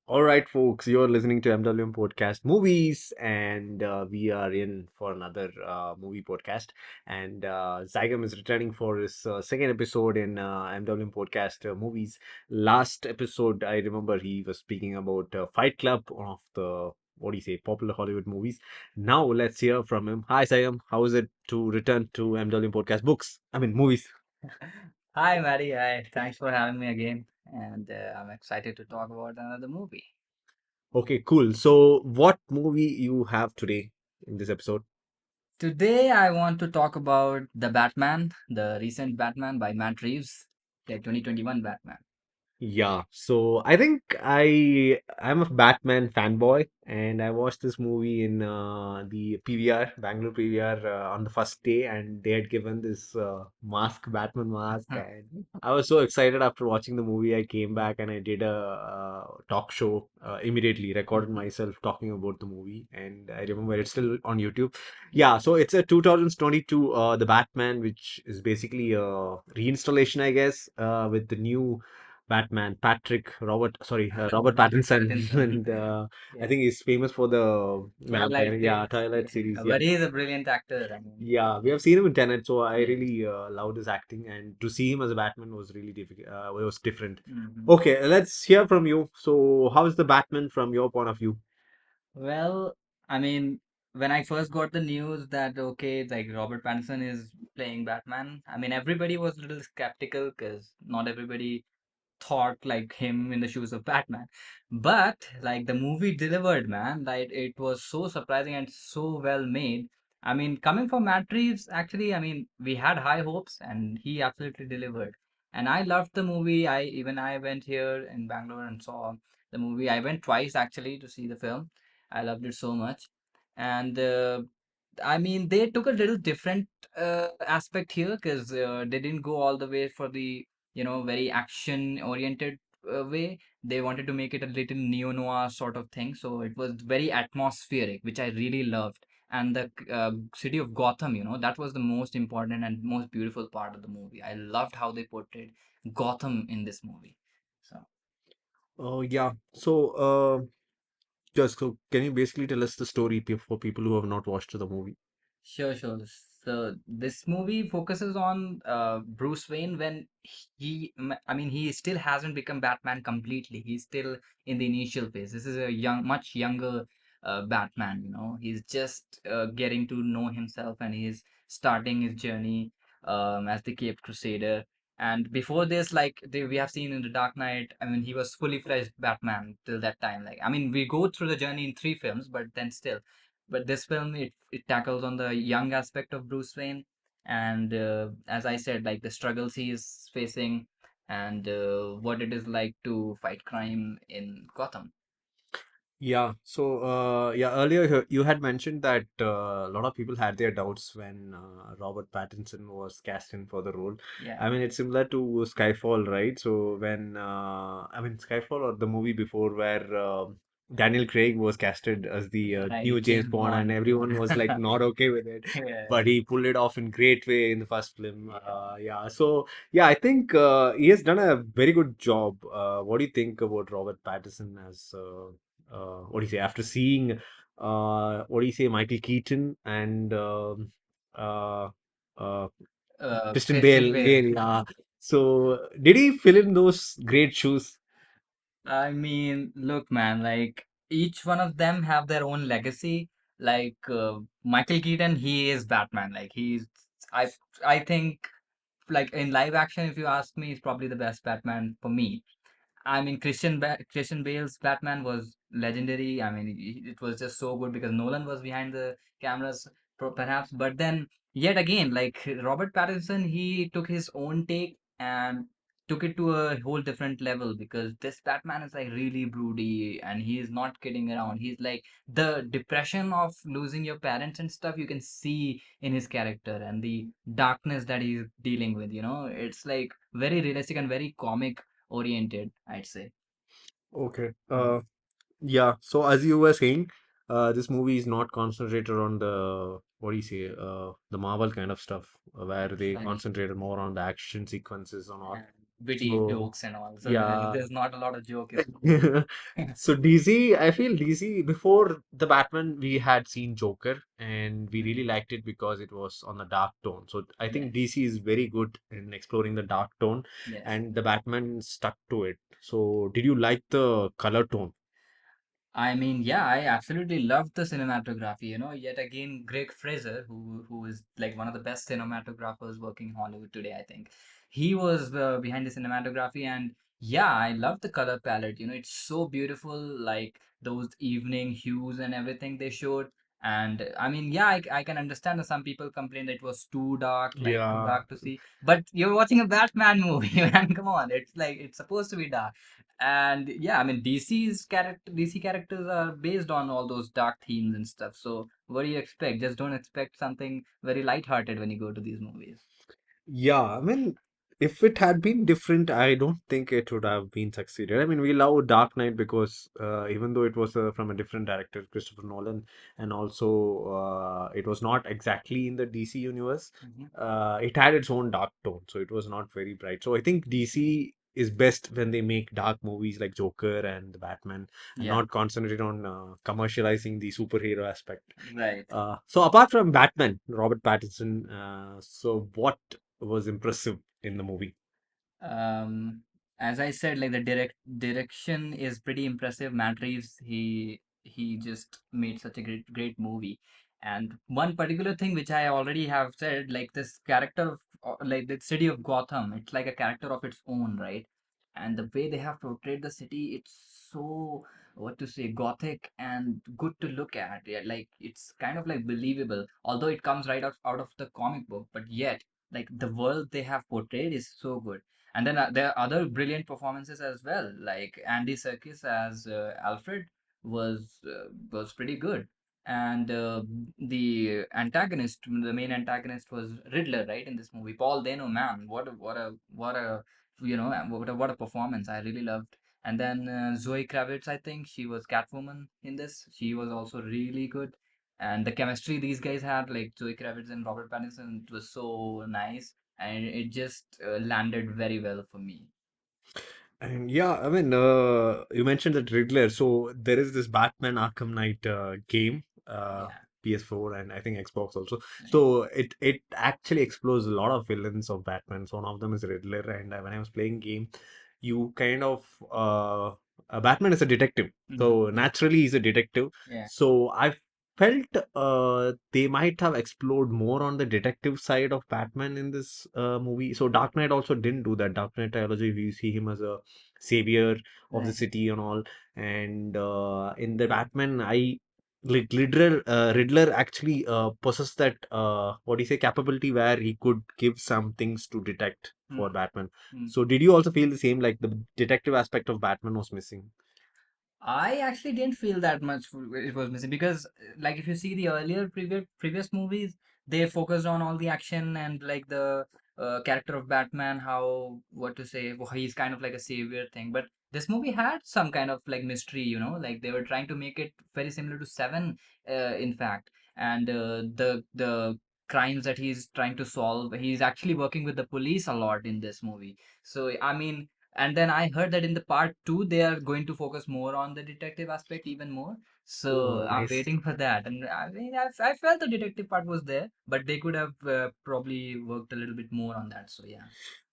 All right, folks, you're listening to MWM Podcast Movies, and we are in for another movie podcast. And Zaigam is returning for his second episode in MWM Podcast Movies. Last episode, I remember he was speaking about Fight Club, one of the what do you say, popular Hollywood movies. Now let's hear from him. Hi, Zaigam. How is it to return to MWM Podcast books? I mean, movies. Hi, Maddie. Hi. Thanks for having me again. And I'm excited to talk about another movie. Okay, cool. So, what movie you have today in this episode? Today, I want to talk about The Batman, the recent Batman by Matt Reeves, the 2021 Batman. Yeah, so I think I'm a Batman fanboy, and I watched this movie in the PVR, Bangalore PVR, on the first day, and they had given this mask, Batman mask, and I was so excited after watching the movie. I came back and I did a talk show immediately, recorded myself talking about the movie, and I remember it's still on YouTube. Yeah, so it's a 2022 The Batman, which is basically a reinstallation, I guess, with the new Robert Robert Pattinson, Pattinson. and I Yeah. think he's famous for the Twilight vampire, yeah, series. Twilight series, Yeah. yeah. But he is a brilliant actor. I mean, Yeah, we have seen him in Tenet, so I yes. really loved his acting, and to see him as a Batman was really difficult. It was different. Mhm. Okay, let's hear from you. So, how is the Batman from your point of view? Well, I mean, when I first got the news that, okay, like Robert Pattinson is playing Batman, I mean, everybody was a little skeptical because not everybody thought like him in the shoes of Batman. But like the movie delivered, man. Like it was so surprising and so well made. I mean, coming from Matt Reeves, actually, I mean, we had high hopes and he absolutely delivered. And I loved the movie. I went here in Bangalore and saw the movie. I went twice actually to see the film. I loved it so much. And I mean, they took a little different aspect here because they didn't go all the way for the very action oriented way. They wanted to make it a little neo noir sort of thing, so it was very atmospheric, which I really loved. And the city of Gotham, that was the most important and most beautiful part of the movie. I loved how they portrayed Gotham in this movie. So Oh, yeah. So, just so can you basically tell us the story for people who have not watched the movie? sure. So this movie focuses on Bruce Wayne when I mean, he still hasn't become Batman completely. He's still in the initial phase. This is a much younger Batman. He's just getting to know himself, and he's starting his journey as the Caped Crusader. And before this, like we have seen in the Dark Knight, I mean, he was fully fledged Batman till that time. Like, I mean, we go through the journey in three films, but then still, but this film, it tackles on the young aspect of Bruce Wayne, and as I said, like the struggles he is facing, and what it is like to fight crime in Gotham. Yeah, so yeah, earlier you had mentioned that a lot of people had their doubts when Robert Pattinson was cast in for the role. Yeah. I mean, it's similar to Skyfall, right? So when I mean Skyfall or the movie before where Daniel Craig was casted as the Right, new James James Bond, and Bond. everyone was like not okay with it, Yeah. but he pulled it off in great way in the first film. Yeah, so yeah, I think he has done a very good job. What do you think about Robert Pattinson as? What do you say after seeing what do you say Michael Keaton and uh, uh, Christian Christian Bale. Bale. Yeah. So did he fill in those great shoes? I mean, look, man, like each one of them have their own legacy. Like Michael Keaton, he is Batman. Like I, I think, like in live action, if you ask me, he's probably the best Batman for me. I mean, Christian Bale's Batman was legendary. I mean, it was just so good because Nolan was behind the cameras, perhaps. But then, yet again, like Robert Pattinson, he took his own take and took it to a whole different level because this Batman is like really broody and he is not kidding around. He's like the depression of losing your parents and stuff you can see in his character and the darkness that he's dealing with. It's like very realistic and very comic oriented, I'd say. Okay. Mm. Yeah. So as you were saying, this movie is not concentrated on the what do you say, the Marvel kind of stuff, where they Right. concentrated more on the action sequences and all. witty So jokes and all. So yeah. there's not a lot of joke in this movie. So DC, I feel DC before the Batman, we had seen Joker and we really Mhm. liked it because it was on a dark tone. So I think Yes, DC is very good in exploring the dark tone yes. and the Batman stuck to it. So did you like the color tone? I mean, yeah, I absolutely loved the cinematography. Yet again, Greg Fraser, who is like one of the best cinematographers working in Hollywood today, I think, he was behind the cinematography, and yeah, I love the color palette. It's so beautiful, like those evening hues and everything they showed. And I mean, yeah, I can understand that some people complain that it was too dark, like too Yeah. dark to see. But you're watching a Batman movie, man. Come on, it's like it's supposed to be dark. And yeah, I mean DC characters are based on all those dark themes and stuff. So what do you expect? Just don't expect something very lighthearted when you go to these movies. Yeah, I mean, if it had been different, I don't think it would have been succeeded. I mean, we love Dark Knight because even though it was from a different director, Christopher Nolan, and also it was not exactly in the DC universe, Hmm. it had its own dark tone, so it was not very bright. So I think DC is best when they make dark movies like Joker and the Batman, and Yeah, not concentrate on commercializing the superhero aspect. right. So apart from Batman, Robert Pattinson, so what was impressive in the movie? Um, as I said, like the direction is pretty impressive. Matt Reeves, he just made such a great movie. And one particular thing which I already have said, like this character of like the city of Gotham, it's like a character of its own, right? And the way they have portrayed the city, it's so, what to say, gothic and good to look at. Yeah, like it's kind of like believable, although it comes right out of the comic book, but yet like the world they have portrayed is so good. And then there are other brilliant performances as well, like Andy Serkis as Alfred was pretty good. And the main antagonist was Riddler, right, in this movie. Paul Dano, man, what a what a performance! I really loved. And then Zoe Kravitz, I think she was Catwoman in this. She was also really good. And the chemistry these guys had, like Zoe Kravitz and Robert Pattinson, it was so nice, and it just landed very well for me. And yeah, I mean, you mentioned that Riddler. So there is this Batman Arkham Knight game, Yeah, PS4 and I think Xbox also. yeah. So it actually explores a lot of villains of Batman. So one of them is Riddler. And when I was playing game, you kind of Batman is a detective. So Yeah, naturally he's a detective. yeah. So I felt they might have explored more on the detective side of Batman in this movie. So Dark Knight also didn't do that. Dark Knight trilogy, we see him as a savior of the Right. city and all. And in the Batman, like Riddler actually possessed that what do you say capability where he could give some things to detect for Mm, Batman. mm. So did you also feel the same? Like the detective aspect of Batman was missing? I actually didn't feel that much it was missing because, like, if you see the earlier previous movies, they focused on all the action and like the character of Batman, how what to say, he's kind of like a savior thing. But this movie had some kind of like mystery, like they were trying to make it very similar to Seven, in fact, and the crimes that he's trying to solve, he's actually working with the police a lot in this movie. So I mean, and then I heard that in the part two, they are going to focus more on the detective aspect even more. Oh, So I'm nice. waiting for that. And I mean, I felt the detective part was there, but they could have probably worked a little bit more on that. So yeah,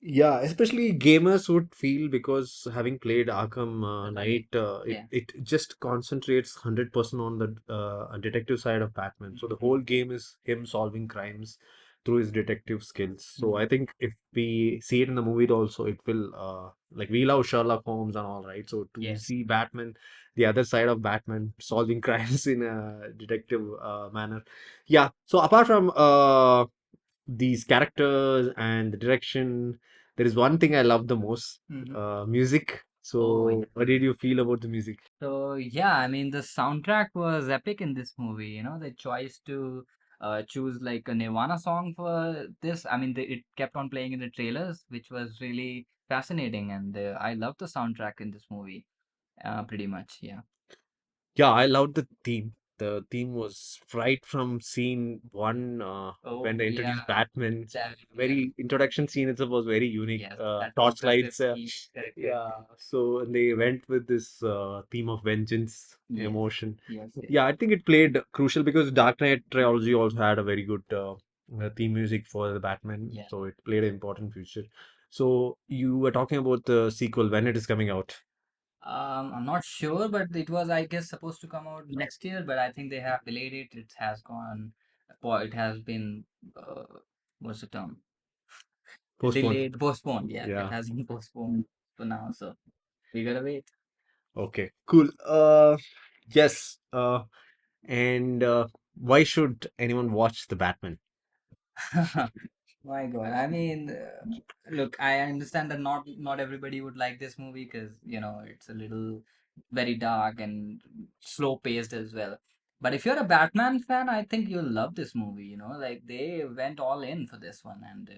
Yeah, especially gamers would feel because having played Arkham right. Knight, Yeah. it just concentrates 100% on the detective side of Batman. So the Hmm. whole game is him solving crimes through his detective skills. So I Hmm. think if we see it in the movie also, it will like we love Sherlock Holmes and all, right? So to Yes. see Batman, the other side of Batman solving crimes in a detective manner. Yeah. So apart from these characters and the direction, there is one thing I love the most, Hmm. music. Oh, So what did you feel about the music? so yeah, I mean the soundtrack was epic in this movie. The choice to choose like a Nirvana song for this. I mean, it kept on playing in the trailers, which was really fascinating, and I love the soundtrack in this movie. Pretty much, yeah. Yeah, I loved the theme. the theme was right from scene one when Oh they yeah, introduced Batman. that yeah, Very introduction scene itself was very unique. yes, that progressive Torchlights, theme. Correct, correct, yeah. correct. So they went with this theme of vengeance, Yes, emotion. yes, yes. Yeah, I think it played crucial because Dark Knight trilogy also had a very good theme music for the Batman, Yeah. so it played an important feature. So you were talking about the sequel when it is coming out. I'm not sure, but it was, I guess, supposed to come out next year, but I think they have delayed it. It has gone, it has been, uh, what's the term? Postponed. Delayed, postponed. Yeah, it Yeah. has been postponed for now, so we gotta wait. Okay. Cool. Yes. And why should anyone watch the Batman? My God, I mean, look, I understand that not everybody would like this movie because it's a little very dark and slow paced as well. But if you're a Batman fan, I think you'll love this movie. Like they went all in for this one, and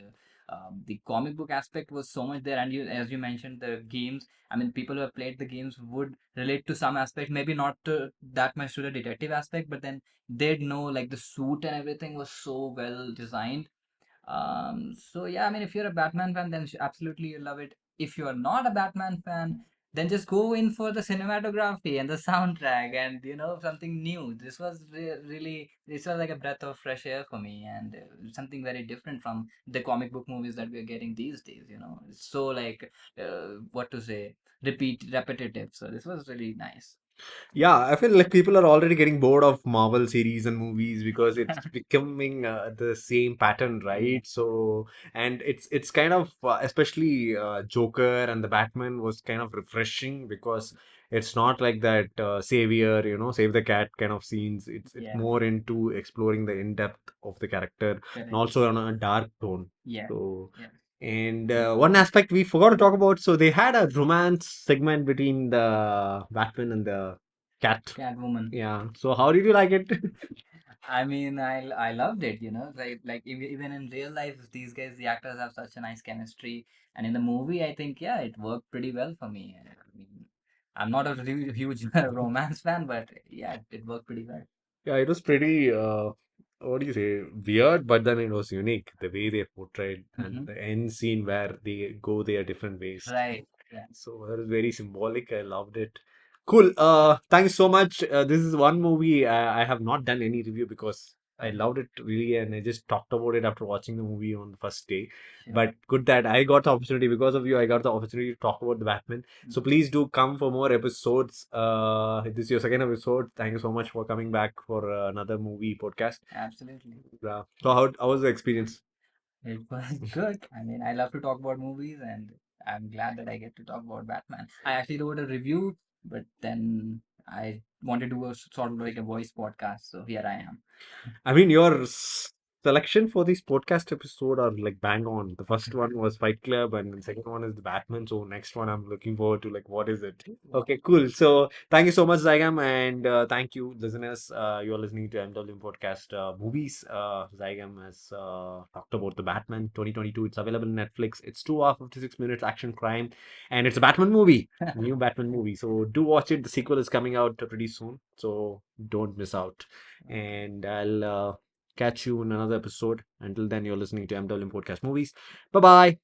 the comic book aspect was so much there. And as you mentioned, the games. I mean, people who have played the games would relate to some aspect, maybe not to that much to the detective aspect, but then they'd know like the suit and everything was so well designed. So yeah, I mean, if you're a Batman fan, then absolutely you love it. If you're not a Batman fan, then just go in for the cinematography and the soundtrack and something new. This was really, this was like a breath of fresh air for me, and something very different from the comic book movies that we're getting these days. It's so like what to say, repetitive. So this was really nice. Yeah, I feel like people are already getting bored of Marvel series and movies because it's becoming the same pattern, Yeah, right? So, and it's kind of especially Joker and the Batman was kind of refreshing because it's not like that savior, save the cat kind of scenes. It's yeah, more into exploring the in-depth of the character and correct. also on a dark tone. Yeah, So. yeah. And one aspect we forgot to talk about, so they had a romance segment between the Batman and the cat. Catwoman. Yeah. So how did you like it? I mean, I loved it, like even in real life, these guys, the actors have such a nice chemistry, and in the movie, I think yeah, it worked pretty well for me. I mean, I'm not a huge romance fan, but yeah, it worked pretty well. Yeah, it was pretty, what do you say, weird, but then it was unique, the way they portrayed and Hmm. the end scene where they go their different ways. Right. Yeah. So that was very symbolic. I loved it. Cool. Thanks so much. This is one movie I have not done any review because I Okay. loved it really, and I just talked about it after watching the movie on the first day. Sure. But good that I got the opportunity because of you. I got the opportunity to talk about the Batman. So Mhm. please do come for more episodes. This is your second episode. Thank you so much for coming back for another movie podcast. Absolutely. So how was the experience? It was good. I mean, I love to talk about movies, and I'm glad that I get to talk about Batman. I actually wrote a review, but then I wanted to do a sort of like a voice podcast, so here I am. I mean, your selection for this podcast episode are like bang on. The first one was Fight Club, and the second one is the Batman. So next one, I'm looking forward to like what is it? Wow. Okay, cool. So thank you so much, Zaigam, and thank you, listeners. You're listening to MWM podcast movies. Zaigam has talked about the Batman 2022. It's available on Netflix. It's 2 hours 56 minutes action crime, and it's a Batman movie, new Batman movie. So do watch it. The sequel is coming out pretty soon, so don't miss out. Okay. And I'll catch you in another episode. Until then, you're listening to MWM Podcast Movies. Bye bye.